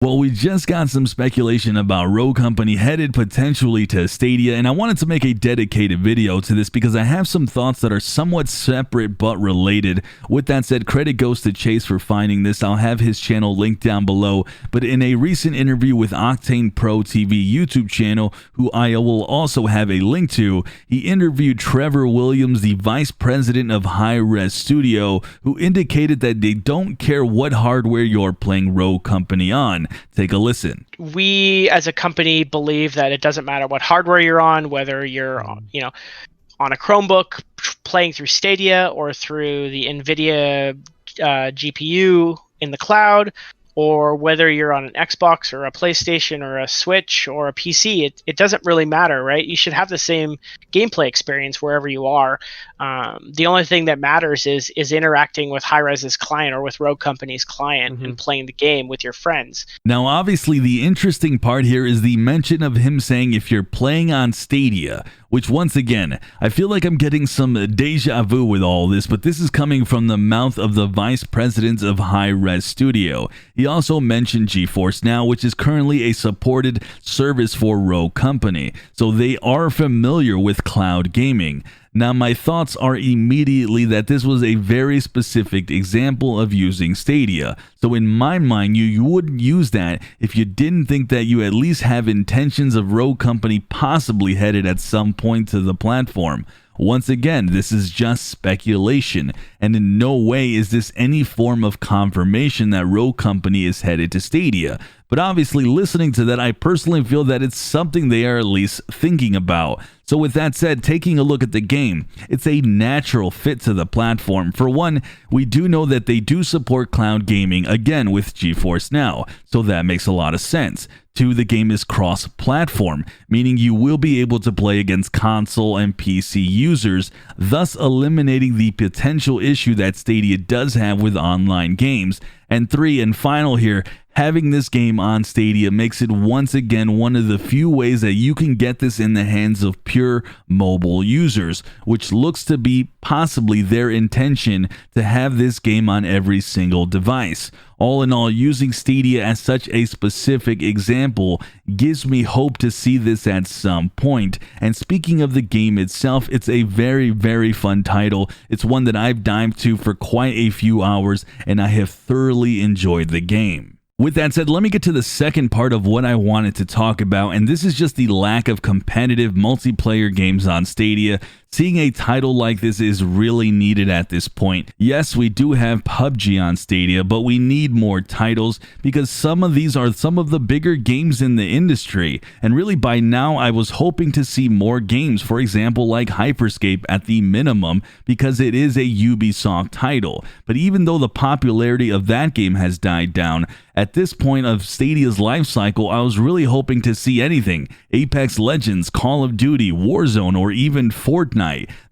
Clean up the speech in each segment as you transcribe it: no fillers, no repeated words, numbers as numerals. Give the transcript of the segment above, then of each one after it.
Well, we just got some speculation about Rogue Company headed potentially to Stadia, and I wanted to make a dedicated video to this because I have some thoughts that are somewhat separate but related. With that said, credit goes to Chase for finding this. I'll have his channel linked down below, but in a recent interview with Octane Pro TV YouTube channel, who I will also have a link to, he interviewed Trevor Williams, the vice president of Hi-Res Studio, who indicated that they don't care what hardware you're playing Rogue Company on. Take a listen. We as a company believe that it doesn't matter what hardware you're on, whether you're on a Chromebook playing through Stadia or through the NVIDIA GPU in the cloud, or whether you're on an Xbox or a PlayStation or a Switch or a PC. It doesn't really matter, right? You should have the same gameplay experience wherever you are. The only thing that matters is interacting with Hi-Res's client or with Rogue Company's client and playing the game with your friends. Now, obviously, the interesting part here is the mention of him saying if you're playing on Stadia, which once again, I feel like I'm getting some deja vu with all this, but this is coming from the mouth of the vice president of Hi-Res Studio. He also mentioned GeForce Now, which is currently a supported service for Rogue Company, so they are familiar with cloud gaming. Now, my thoughts are immediately that this was a very specific example of using Stadia. So in my mind, you wouldn't use that if you didn't think that you at least have intentions of Rogue Company possibly headed at some point to the platform. Once again, this is just speculation, and in no way is this any form of confirmation that Rogue Company is headed to Stadia. But obviously, listening to that, I personally feel that it's something they are at least thinking about. So with that said, taking a look at the game, it's a natural fit to the platform. For one, we do know that they do support cloud gaming, again with GeForce Now, so that makes a lot of sense. Two, the game is cross-platform, meaning you will be able to play against console and PC users, thus eliminating the potential issue that Stadia does have with online games. And three, and final here, having this game on Stadia makes it once again one of the few ways that you can get this in the hands of pure mobile users, which looks to be possibly their intention to have this game on every single device. All in all, using Stadia as such a specific example gives me hope to see this at some point. And speaking of the game itself, it's a very, very fun title. It's one that I've dived to for quite a few hours, and I have thoroughly enjoyed the game. With that said, let me get to the second part of what I wanted to talk about, and this is just the lack of competitive multiplayer games on Stadia. Seeing a title like this is really needed at this point. Yes, we do have PUBG on Stadia, but we need more titles because some of these are some of the bigger games in the industry. And really by now, I was hoping to see more games, for example, like Hyperscape at the minimum, because it is a Ubisoft title. But even though the popularity of that game has died down, at this point of Stadia's life cycle, I was really hoping to see anything. Apex Legends, Call of Duty, Warzone, or even Fortnite.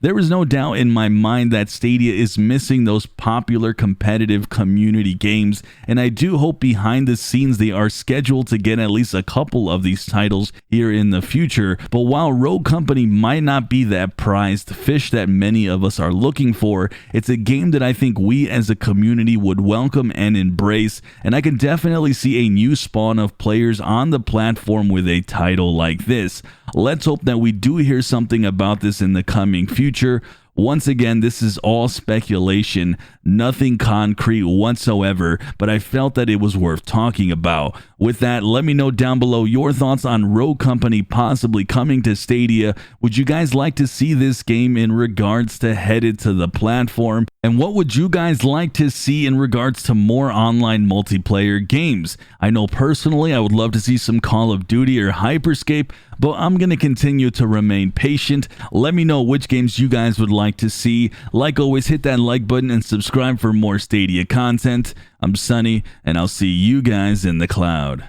There is no doubt in my mind that Stadia is missing those popular competitive community games, and I do hope behind the scenes they are scheduled to get at least a couple of these titles here in the future. But while Rogue Company might not be that prized fish that many of us are looking for, it's a game that I think we as a community would welcome and embrace, and I can definitely see a new spawn of players on the platform with a title like this. Let's hope that we do hear something about this in the coming future. Once again, this is all speculation, nothing concrete whatsoever, but I felt that it was worth talking about. With that, let me know down below your thoughts on Rogue Company possibly coming to Stadia. Would you guys like to see this game in regards to headed to the platform? And what would you guys like to see in regards to more online multiplayer games? I know personally I would love to see some Call of Duty or Hyperscape, but I'm going to continue to remain patient. Let me know which games you guys would like to see. Like always, hit that like button and subscribe for more Stadia content. I'm Sunny, and I'll see you guys in the cloud.